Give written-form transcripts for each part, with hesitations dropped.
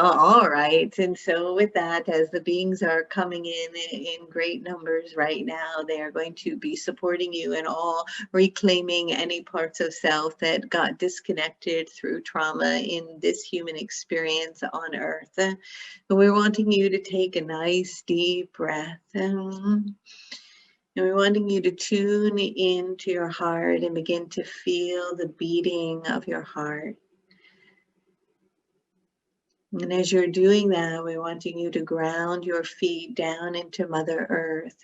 All right. And so with that, as the beings are coming in great numbers right now, they are going to be supporting you in all reclaiming any parts of self that got disconnected through trauma in this human experience on Earth. And we're wanting you to take a nice deep breath. And we're wanting you to tune into your heart and begin to feel the beating of your heart. And as you're doing that, we're wanting you to ground your feet down into Mother Earth,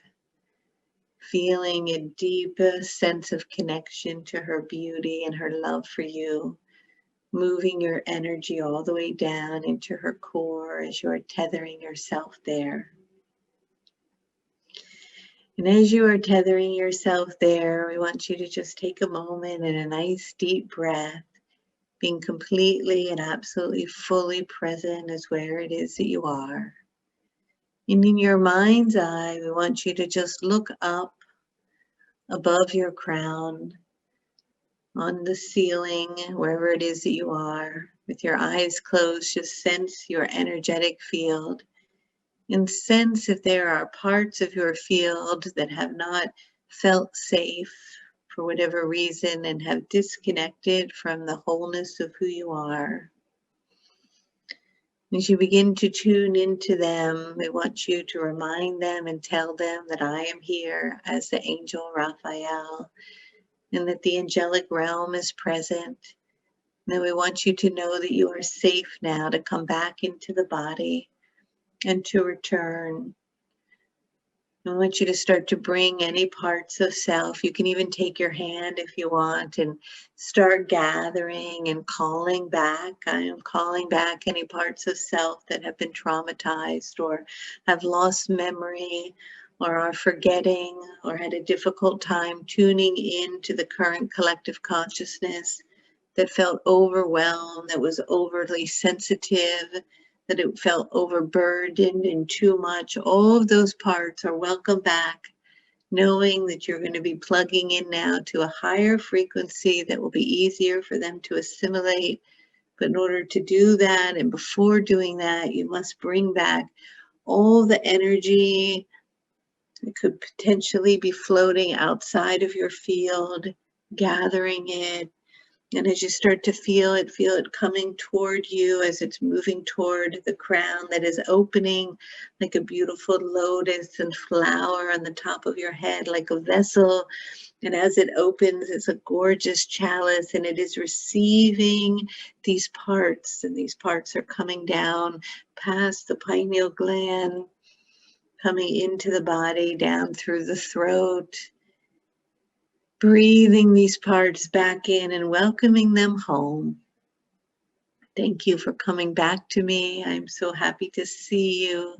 feeling a deep sense of connection to her beauty and her love for you, moving your energy all the way down into her core as you're tethering yourself there. And as you are tethering yourself there, we want you to just take a moment and a nice deep breath, being completely and absolutely fully present as where it is that you are. And in your mind's eye, we want you to just look up above your crown, on the ceiling, wherever it is that you are. With your eyes closed, just sense your energetic field. And sense if there are parts of your field that have not felt safe for whatever reason and have disconnected from the wholeness of who you are. As you begin to tune into them, we want you to remind them and tell them that I am here as the Angel Raphael and that the angelic realm is present. And then we want you to know that you are safe now to come back into the body and to return. I want you to start to bring any parts of self. You can even take your hand if you want and start gathering and calling back. I am calling back any parts of self that have been traumatized or have lost memory or are forgetting or had a difficult time tuning into the current collective consciousness that felt overwhelmed, that was overly sensitive, that it felt overburdened and too much. All of those parts are welcome back, knowing that you're going to be plugging in now to a higher frequency that will be easier for them to assimilate. But in order to do that, and before doing that, you must bring back all the energy that could potentially be floating outside of your field, gathering it. And as you start to feel it coming toward you as it's moving toward the crown that is opening like a beautiful lotus and flower on the top of your head, like a vessel. And as it opens, it's a gorgeous chalice and it is receiving these parts. And these parts are coming down past the pineal gland, coming into the body, down through the throat. Breathing these parts back in and welcoming them home. Thank you for coming back to me. I'm so happy to see you.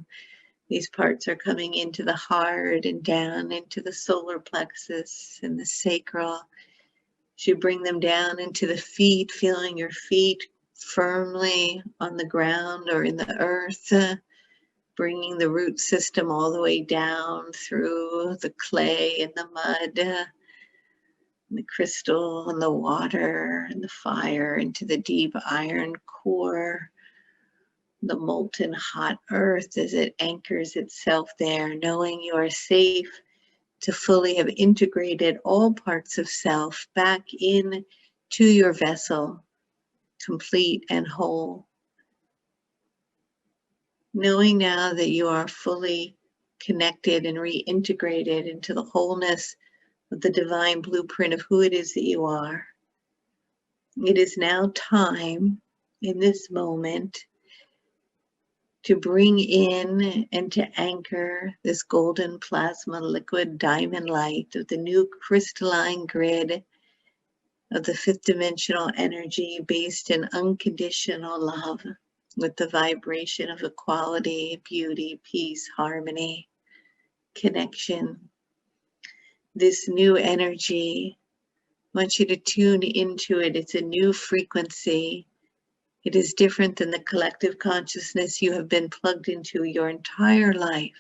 These parts are coming into the heart and down into the solar plexus and the sacral. As you bring them down into the feet, feeling your feet firmly on the ground or in the earth, bringing the root system all the way down through the clay and the mud, the crystal and the water and the fire into the deep iron core, the molten hot earth as it anchors itself there, knowing you are safe to fully have integrated all parts of self back in to your vessel, complete and whole. Knowing now that you are fully connected and reintegrated into the wholeness of the divine blueprint of who it is that you are. It is now time in this moment to bring in and to anchor this golden plasma liquid diamond light of the new crystalline grid of the fifth dimensional energy based in unconditional love with the vibration of equality, beauty, peace, harmony, connection. This new energy, I want you to tune into it. It's a new frequency. It is different than the collective consciousness you have been plugged into your entire life.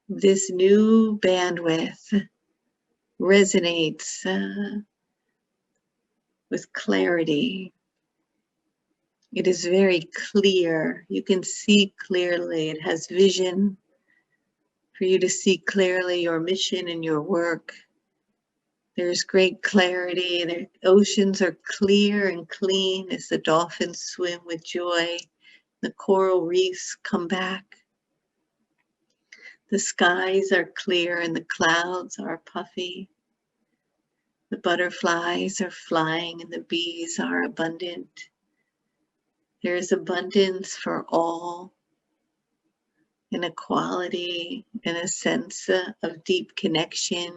This new bandwidth resonates with clarity. It is very clear. You can see clearly. It has vision for you to see clearly your mission and your work. There's great clarity. The oceans are clear and clean as the dolphins swim with joy. The coral reefs come back. The skies are clear and the clouds are puffy. The butterflies are flying and the bees are abundant. There is abundance for all, an equality and a sense of deep connection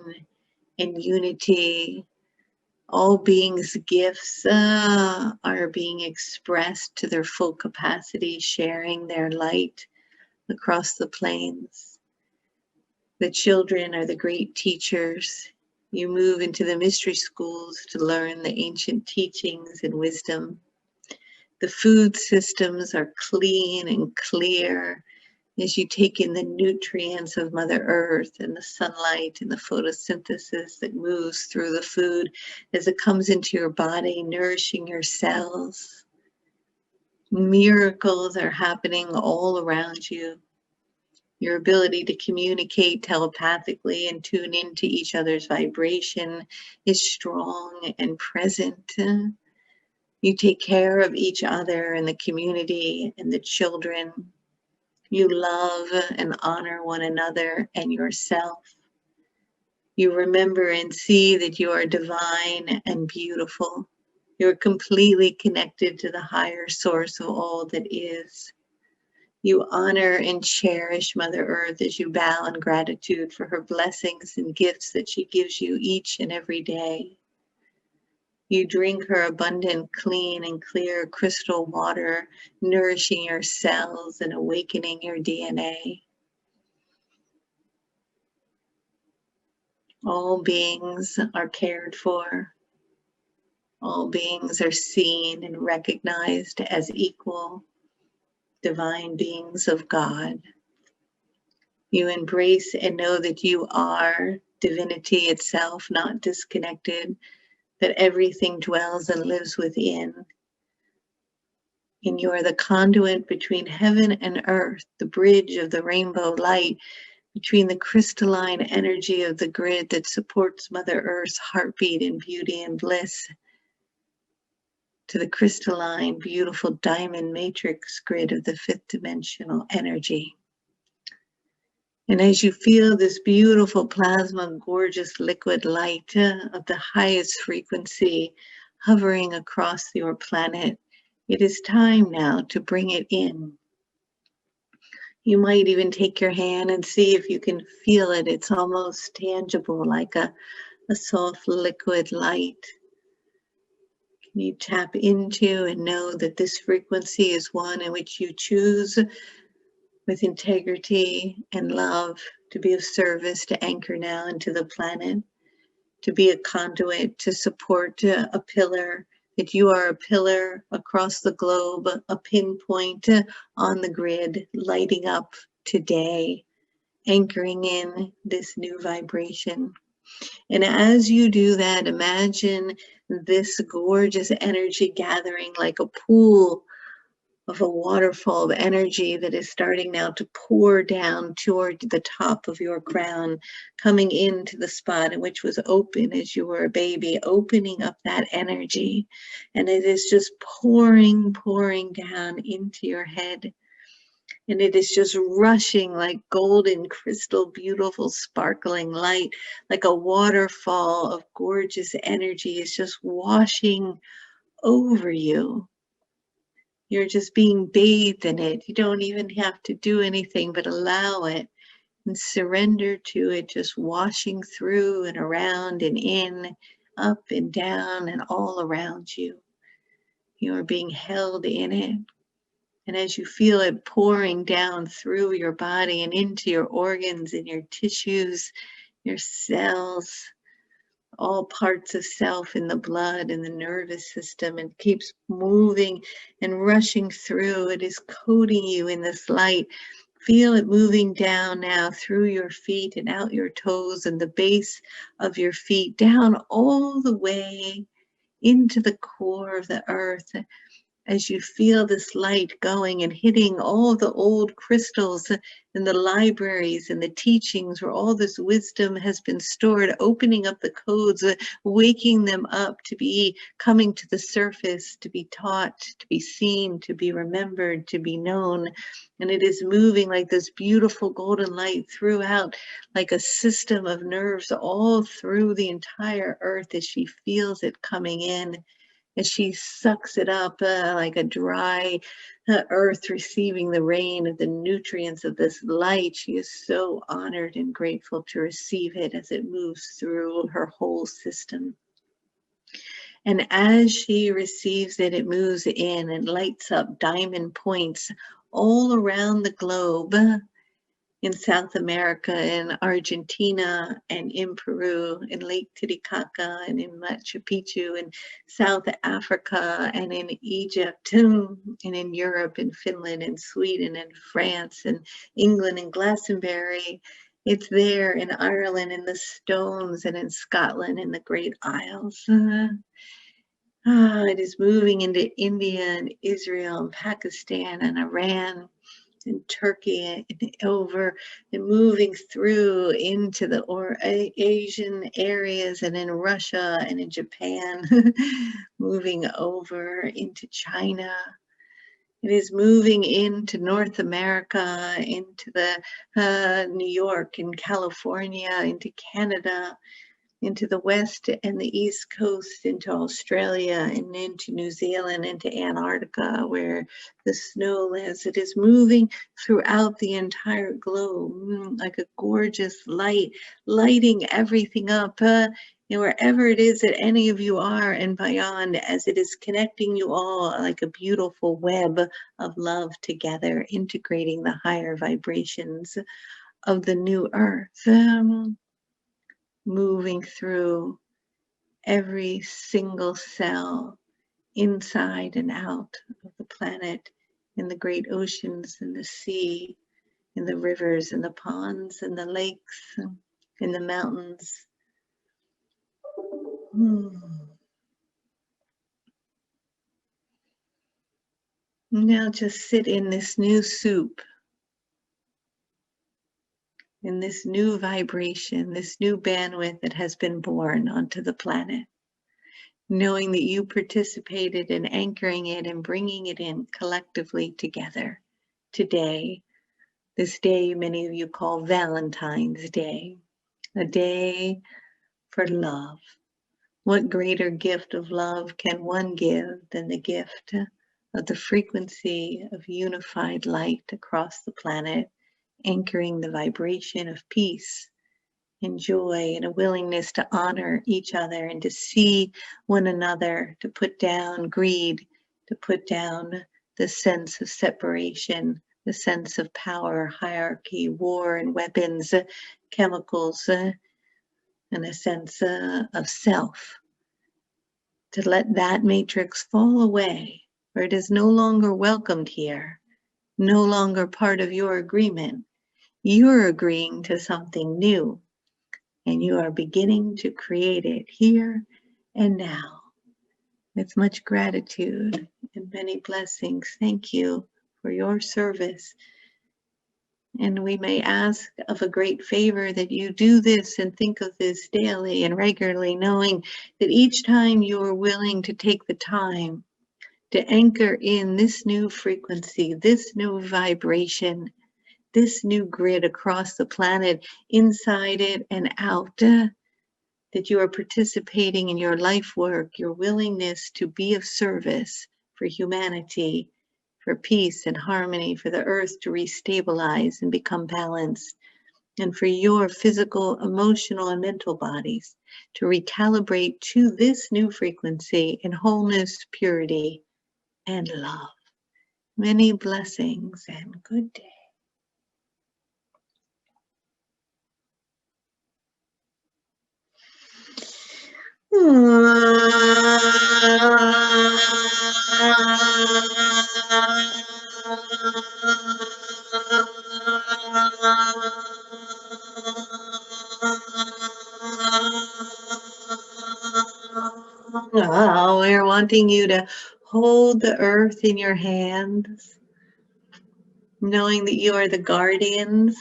and unity. All beings' gifts are being expressed to their full capacity, sharing their light across the plains. The children are the great teachers. You move into the mystery schools to learn the ancient teachings and wisdom. The food systems are clean and clear as you take in the nutrients of Mother Earth and the sunlight and the photosynthesis that moves through the food as it comes into your body, nourishing your cells. Miracles are happening all around you. Your ability to communicate telepathically and tune into each other's vibration is strong and present. You take care of each other and the community and the children. You love and honor one another and yourself. You remember and see that you are divine and beautiful. You are completely connected to the higher source of all that is. You honor and cherish Mother Earth as you bow in gratitude for her blessings and gifts that she gives you each and every day. You drink her abundant, clean, and clear crystal water, nourishing your cells and awakening your DNA. All beings are cared for. All beings are seen and recognized as equal, divine beings of God. You embrace and know that you are divinity itself, not disconnected, that everything dwells and lives within. And you are the conduit between heaven and earth, the bridge of the rainbow light between the crystalline energy of the grid that supports Mother Earth's heartbeat in beauty and bliss, to the crystalline, beautiful diamond matrix grid of the fifth dimensional energy. And as you feel this beautiful plasma, gorgeous liquid light of the highest frequency hovering across your planet, it is time now to bring it in. You might even take your hand and see if you can feel it. It's almost tangible, like a soft liquid light. Can you tap into and know that this frequency is one in which you choose with integrity and love to be of service, to anchor now into the planet, to be a conduit, to support a pillar, that you are a pillar across the globe, a pinpoint on the grid, lighting up today, anchoring in this new vibration. And as you do that, imagine this gorgeous energy gathering like a pool of a waterfall of energy that is starting now to pour down toward the top of your crown, coming into the spot in which was open as you were a baby, opening up that energy. And it is just pouring down into your head. And it is just rushing like golden, crystal, beautiful, sparkling light, like a waterfall of gorgeous energy is just washing over you. You're just being bathed in it. You don't even have to do anything but allow it and surrender to it, just washing through and around and in, up and down and all around you. You are being held in it. And as you feel it pouring down through your body and into your organs and your tissues, your cells, all parts of self in the blood and the nervous system, and keeps moving and rushing through. It is coating you in this light. Feel it moving down now through your feet and out your toes and the base of your feet, down all the way into the core of the earth, as you feel this light going and hitting all the old crystals in the libraries and the teachings where all this wisdom has been stored, opening up the codes, waking them up to be coming to the surface, to be taught, to be seen, to be remembered, to be known. And it is moving like this beautiful golden light throughout, like a system of nerves all through the entire earth as she feels it coming in, as she sucks it up like a dry earth receiving the rain of the nutrients of this light. She is so honored and grateful to receive it as it moves through her whole system. And as she receives it, it moves in and lights up diamond points all around the globe, in South America, in Argentina, and in Peru, in Lake Titicaca, and in Machu Picchu, in South Africa, and in Egypt, and in Europe, in Finland, and Sweden, and France, and England, and Glastonbury. It's there in Ireland, in the Stones, and in Scotland, in the Great Isles. It is moving into India, and Israel, and Pakistan, and Iran, in Turkey, and over and moving through into the Asian areas, and in Russia, and in Japan, moving over into China. It is moving into North America, into the New York and California, into Canada, into the West and the East Coast, into Australia, and into New Zealand, into Antarctica, where the snow lives. It is moving throughout the entire globe like a gorgeous light, lighting everything up, wherever it is that any of you are and beyond, as it is connecting you all like a beautiful web of love together, integrating the higher vibrations of the new earth. Moving through every single cell, inside and out of the planet, in the great oceans, in the sea, in the rivers, in the ponds, in the lakes, in the mountains. Now just sit in this new soup, in this new vibration, this new bandwidth that has been born onto the planet, knowing that you participated in anchoring it and bringing it in collectively together today, this day many of you call Valentine's Day, a day for love. What greater gift of love can one give than the gift of the frequency of unified light across the planet, anchoring the vibration of peace and joy, and a willingness to honor each other and to see one another, to put down greed, to put down the sense of separation, the sense of power, hierarchy, war and weapons, chemicals, and a sense of self. To let that matrix fall away, where it is no longer welcomed here, no longer part of your agreement. You're agreeing to something new, and you are beginning to create it here and now. With much gratitude and many blessings, thank you for your service. And we may ask of a great favor that you do this and think of this daily and regularly, knowing that each time you are willing to take the time to anchor in this new frequency, this new vibration, this new grid across the planet, inside it and out, that you are participating in your life work, your willingness to be of service for humanity, for peace and harmony, for the earth to restabilize and become balanced, and for your physical, emotional, and mental bodies to recalibrate to this new frequency in wholeness, purity, and love. Many blessings and good day. Oh, we're wanting you to hold the earth in your hands, knowing that you are the guardians.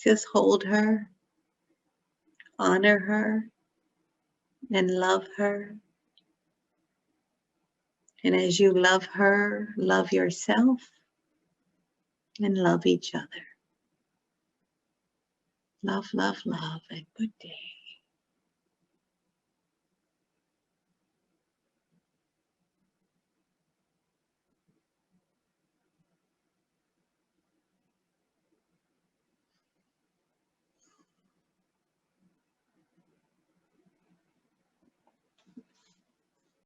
Just hold her, honor her, and love her. And as you love her, love yourself and love each other. Love, love, love, and good day.